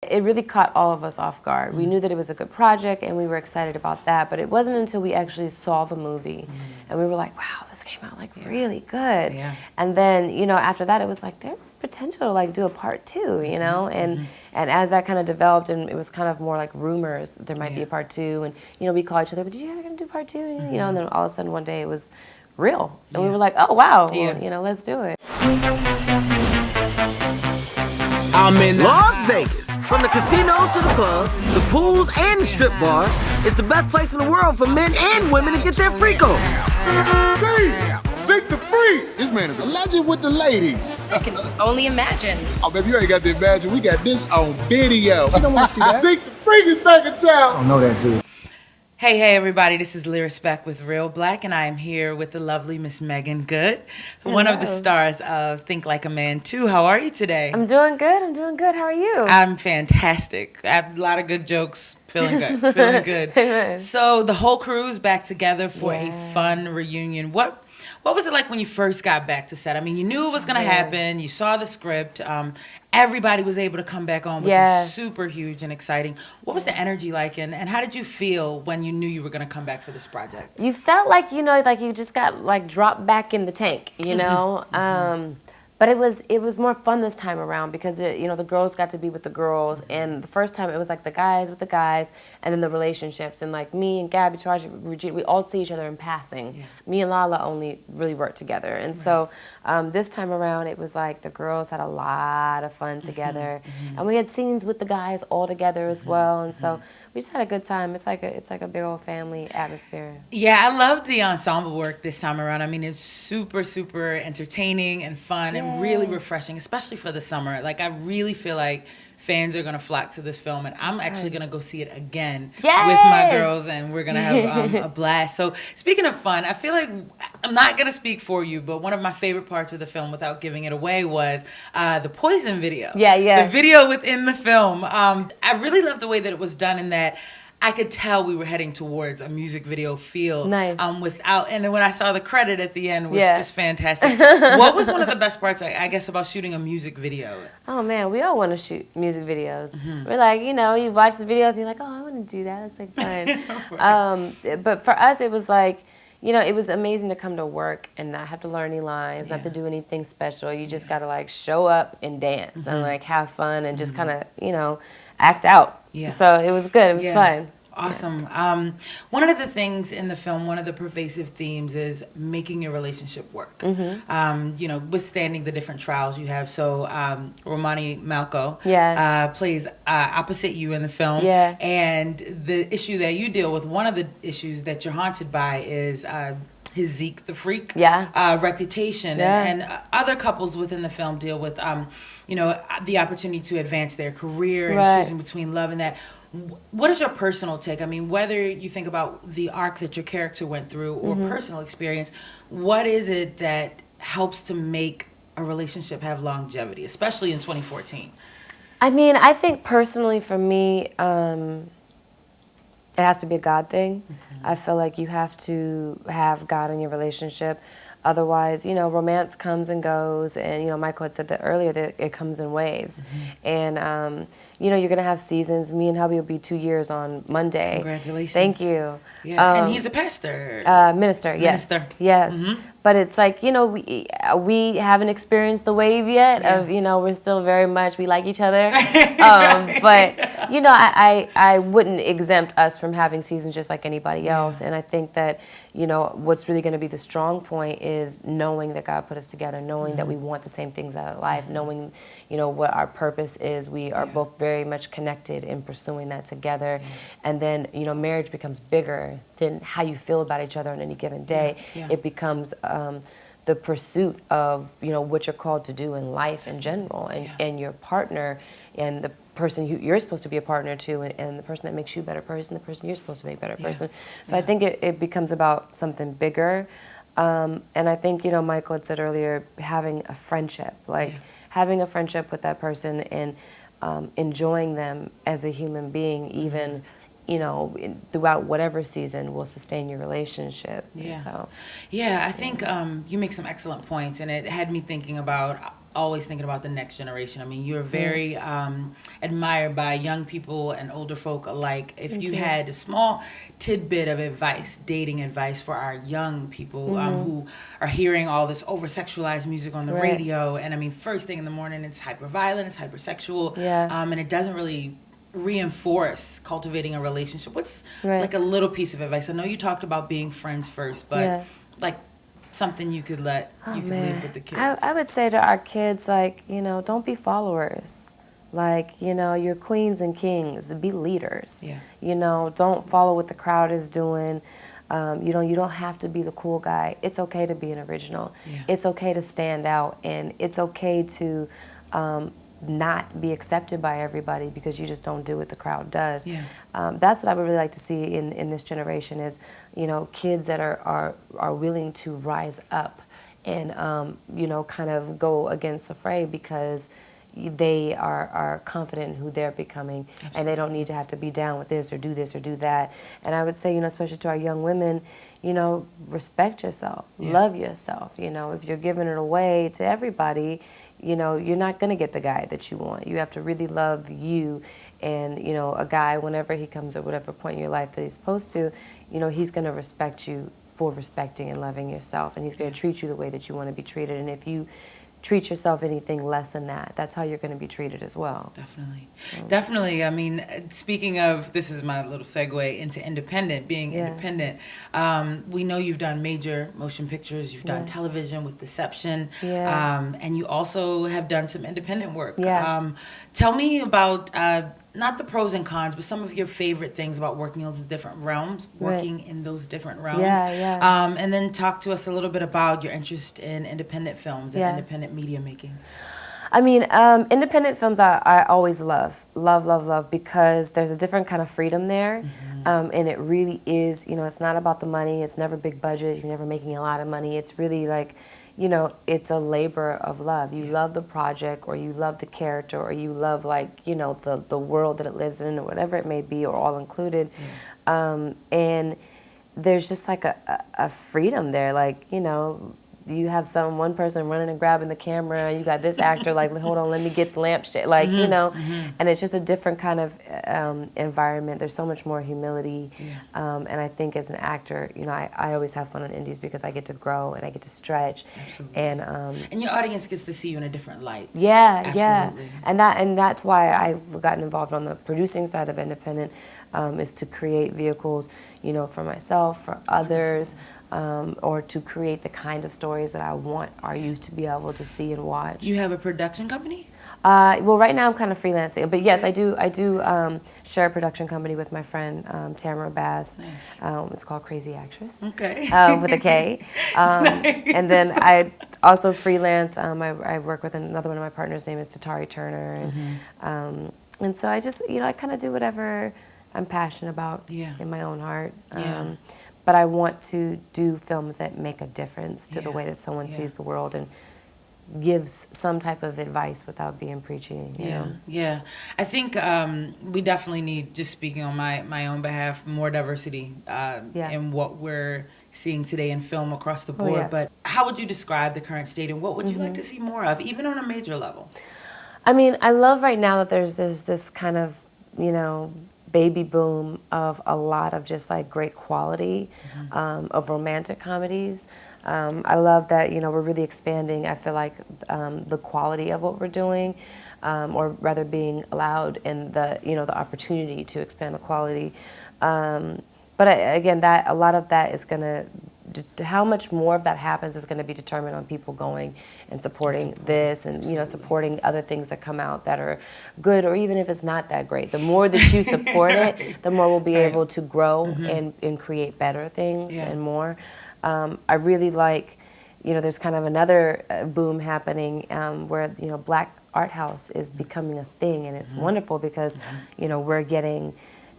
it really caught all of us off guard. We knew that it was a good project and we were excited about that, but it wasn't until we actually saw the movie and we were like, wow, this came out like really good. Yeah. And then, you know, after that it was like, there's potential to like do a part 2, you know? And as that kind of developed and it was kind of more like rumors, there might be a part 2, and, you know, we call each other, but did you ever gonna do part 2? You know, and then all of a sudden one day it was real. And we were like, oh wow, well, you know, let's do it. I'm in Las Vegas. From the casinos to the clubs, the pools and the strip bars, it's the best place in the world for men and women to get their freak on. Seek the freak! This man is a legend with the ladies. I can only imagine. Oh, baby, you ain't got to imagine. We got this on video. You don't want to see that? Seek the freak is back in town. I don't know that, dude. Hey everybody, this is Lyrispect with Reelblack, and I am here with the lovely Miss MEAGAN Good, one of the stars of Think Like a Man 2. How are you today? I'm doing good. How are you? I'm fantastic. I have a lot of good jokes. Feeling good. So the whole crew's back together for a fun reunion. What was it like when you first got back to set? I mean, you knew it was going to happen. You saw the script. Everybody was able to come back on, which is super huge and exciting. What was the energy like, and how did you feel when you knew you were going to come back for this project? You felt like, you know, like you just got like dropped back in the tank, you know? But it was more fun this time around because you know, the girls got to be with the girls, and the first time it was like the guys with the guys, and then the relationships, and like me and Gabby, Taraji, Regina, we all see each other in passing. Yeah. Me and Lala only really work together, and so this time around it was like the girls had a lot of fun together, and we had scenes with the guys all together as well, and so we just had a good time. It's like a big old family atmosphere. Yeah, I loved the ensemble work this time around. I mean, it's super entertaining and fun and really refreshing, especially for the summer. Like, I really feel like fans are going to flock to this film, and I'm actually going to go see it again with my girls, and we're going to have a blast. So speaking of fun, I feel like I'm not going to speak for you, but one of my favorite parts of the film, without giving it away, was the Poison video. The video within the film. I really love the way that it was done, in that I could tell we were heading towards a music video feel. Nice. And then when I saw the credit at the end, was just fantastic. What was one of the best parts, I guess, about shooting a music video? Oh man, we all want to shoot music videos. We're like, you know, you watch the videos and you're like, oh, I want to do that. It's like fun. But for us, it was like, you know, it was amazing to come to work and not have to learn any lines, not to do anything special. You just got to like show up and dance and like have fun and just kind of, you know, act out. So it was good. It was fun. Awesome. One of the things in the film, one of the pervasive themes is making your relationship work. You know, withstanding the different trials you have. So Romani Malco plays opposite you in the film. And the issue that you deal with, one of the issues that you're haunted by is his Zeke the Freak reputation. And other couples within the film deal with, you know, the opportunity to advance their career and choosing between love and that. What is your personal take? I mean, whether you think about the arc that your character went through or personal experience, what is it that helps to make a relationship have longevity, especially in 2014? I mean, I think personally for me, it has to be a God thing. I feel like you have to have God in your relationship. Otherwise, you know, romance comes and goes, and, you know, Michael had said that earlier, that it comes in waves. And, you know, you're going to have seasons. Me and hubby will be 2 years on Monday. Congratulations. Thank you. Yeah, and he's a pastor. Minister, yes. Yes. But it's like, you know, we haven't experienced the wave yet of, you know, we're still very much, we like each other. But, you know, I wouldn't exempt us from having seasons just like anybody else. And I think that, you know, what's really going to be the strong point is knowing that God put us together, knowing that we want the same things out of life, knowing, you know, what our purpose is. We are both very much connected in pursuing that together. And then, you know, marriage becomes bigger than how you feel about each other on any given day. It becomes the pursuit of, you know, what you're called to do in life in general, and your partner, and the person who you're supposed to be a partner to, and the person that makes you a better person, the person you're supposed to make a better person. So I think it becomes about something bigger. And I think, you know, Michael had said earlier, having a friendship, like having a friendship with that person and enjoying them as a human being, even, you know, throughout whatever season will sustain your relationship. I think you make some excellent points, and it had me thinking about, always thinking about the next generation. I mean, you're very admired by young people and older folk alike. If you had a small tidbit of advice, dating advice for our young people who are hearing all this over-sexualized music on the radio, and I mean, first thing in the morning, it's hyper-violent, it's hypersexual, and it doesn't really reinforce cultivating a relationship. What's like a little piece of advice? I know you talked about being friends first, but like something you could leave with the kids. I would say to our kids, like, you know, don't be followers. Like, you know, you're queens and kings. Be leaders. Yeah. You know, don't follow what the crowd is doing. You know, you don't have to be the cool guy. It's okay to be an original. Yeah. It's okay to stand out, and it's okay to not be accepted by everybody because you just don't do what the crowd does. Yeah. That's what I would really like to see in this generation is, you know, kids that are willing to rise up and, you know, kind of go against the fray because they are confident in who they're becoming. Absolutely. And they don't need to have to be down with this or do that. And I would say, you know, especially to our young women, you know, respect yourself, love yourself. You know, if you're giving it away to everybody, you know, you're not going to get the guy that you want. You have to really love you. And, you know, a guy, whenever he comes at whatever point in your life that he's supposed to, you know, he's going to respect you for respecting and loving yourself. And he's going to treat you the way that you want to be treated. And if you treat yourself anything less than that, that's how you're going to be treated as well. Definitely. Definitely. I mean, speaking of, this is my little segue into being independent. We know you've done major motion pictures, you've done television with Deception, and you also have done some independent work. Tell me about, not the pros and cons, but some of your favorite things about working in those different realms, in those different realms. And then talk to us a little bit about your interest in independent films and independent media making. I mean, independent films I always love because there's a different kind of freedom there. And it really is, you know, it's not about the money. It's never big budget. You're never making a lot of money. It's really like, you know, it's a labor of love. You love the project, or you love the character, or you love, like, you know, the world that it lives in, or whatever it may be, or all included. And there's just like a freedom there. Like, you know, you have one person running and grabbing the camera, you got this actor like, hold on, let me get the lampshade, like, you know, and it's just a different kind of environment. There's so much more humility, and I think as an actor, you know, I always have fun on indies because I get to grow and I get to stretch. Absolutely. And your audience gets to see you in a different light. Absolutely. And that's why I've gotten involved on the producing side of independent, is to create vehicles, you know, for myself, for others, or to create the kind of stories that I want our youth to be able to see and watch. You have a production company? Well, right now I'm kind of freelancing, but yes, I do share a production company with my friend Tamara Bass. Nice. It's called Crazy Actress. Okay. With a K. Nice. And then I also freelance. I work with another one of my partners' name is Tatari Turner, and so I just, you know, I kind of do whatever I'm passionate about in my own heart. But I want to do films that make a difference to the way that someone sees the world and gives some type of advice without being preachy. You know? Yeah. I think we definitely need, just speaking on my own behalf, more diversity in what we're seeing today in film across the board. But how would you describe the current state, and what would you like to see more of, even on a major level? I mean, I love right now that there's this kind of, you know, baby boom of a lot of just like great quality of romantic comedies. I love that, you know, we're really expanding, I feel like, the quality of what we're doing, or rather being allowed in the, you know, the opportunity to expand the quality. But again, that a lot of that is going to, how much more of that happens is going to be determined on people going and supporting this and, you know, supporting other things that come out that are good, or even if it's not that great. The more that you support it, the more we'll be able to grow and create better things and more. I really like, you know, there's kind of another boom happening where, you know, Black art house is becoming a thing, and it's wonderful because, you know, we're getting,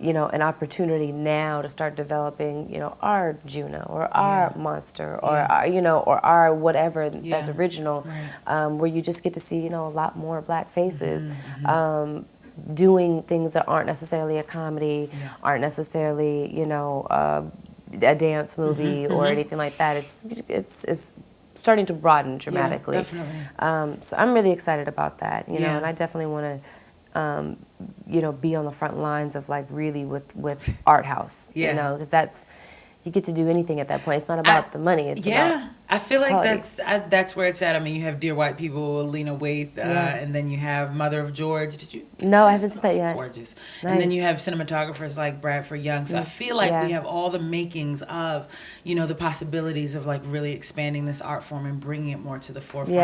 you know, an opportunity now to start developing, you know, our Juno or our monster or our, you know, or our whatever that's original, where you just get to see, you know, a lot more Black faces doing things that aren't necessarily a comedy, aren't necessarily, you know, a dance movie or anything like that. It's starting to broaden dramatically. Yeah, definitely. So I'm really excited about that, you know, and I definitely want to you know, be on the front lines of like really with art house, Yeah. you know, because you get to do anything at that point. It's not about the money. It's about I feel like quality. that's where it's at. I mean, you have Dear White People, Lena Waithe, and then you have Mother of George. Did you? No, I haven't seen that yet. Gorgeous. Nice. And then you have cinematographers like Bradford Young. So I feel like we have all the makings of, you know, the possibilities of like really expanding this art form and bringing it more to the forefront.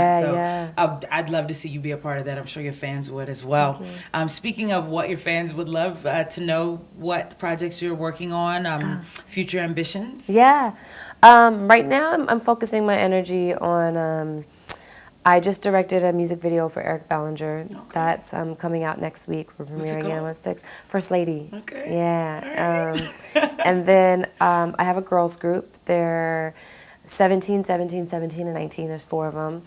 I'd love to see you be a part of that. I'm sure your fans would as well. Speaking of what your fans would love to know, what projects you're working on, future ambitions. Yeah. Right now, I'm focusing my energy on. I just directed a music video for Eric Ballinger. Okay. That's coming out next week. We're premiering it on 6. First Lady. Okay. Yeah. And then I have a girls group. They're 17, 17, 17, and 19. There's 4 of them.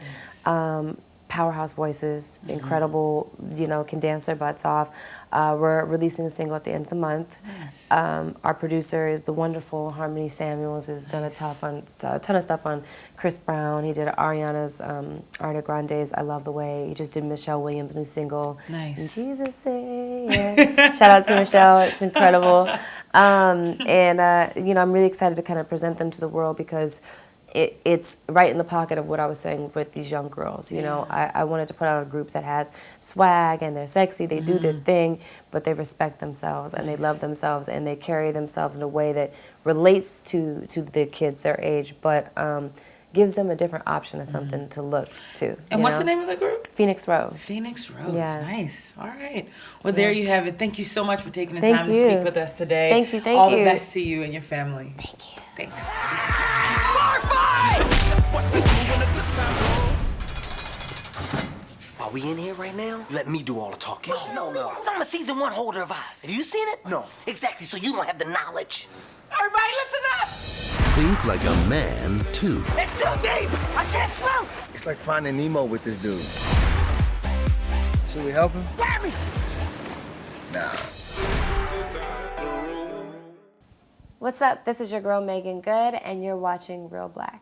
Yes. Powerhouse voices, incredible, you know, can dance their butts off. We're releasing a single at the end of the month. Nice. Our producer is the wonderful Harmony Samuels, who's done a ton of stuff on Chris Brown. He did Ariana's Ariana Grande's I Love the Way. He just did Michelle Williams' new single. Nice. And Jesus say yes. Shout out to Michelle, it's incredible. You know, I'm really excited to kind of present them to the world because it's right in the pocket of what I was saying with these young girls. You know, I wanted to put out a group that has swag and they're sexy, they do their thing, but they respect themselves and they love themselves and they carry themselves in a way that relates to the kids their age, but gives them a different option of something to look to. And what's the name of the group? Phoenix Rose. Phoenix Rose. Yeah. Nice. All right. Well, there you have it. Thank you so much for taking the time to speak with us today. Thank you. All the best to you and your family. Thank you. Thanks. Are we in here right now? Let me do all the talking. No. I'm a season 1 holder of eyes. Have you seen it? No. Exactly, so you don't have the knowledge. Everybody listen up! Think like a man, too. It's too deep! I can't swim! It's like finding Nemo with this dude. Should we help him? Grab me! Nah. What's up? This is your girl Meagan Good, and you're watching Reelblack.